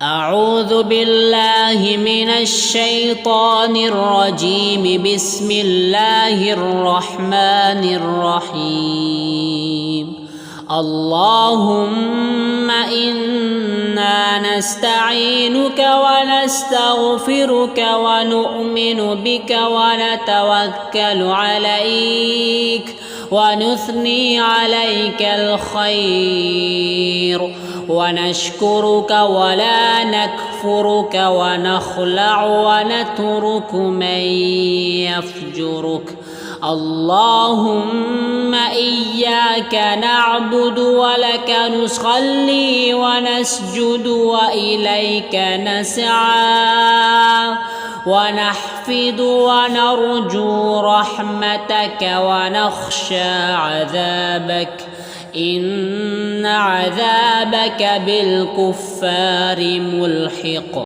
أعوذ بالله من الشيطان الرجيم. بسم الله الرحمن الرحيم. اللهم إنا نستعينك ونستغفرك ونؤمن بك ونتوكل عليك ونثني عليك الخير ونشكرك ولا نكفرك ونخلع ونترك من يفجرك. اللهم إياك نعبد ولك نصلي ونسجد وإليك نسعى ونحفظ ونرجو رحمتك ونخشى عذابك إن عذابك بالكفار ملحق.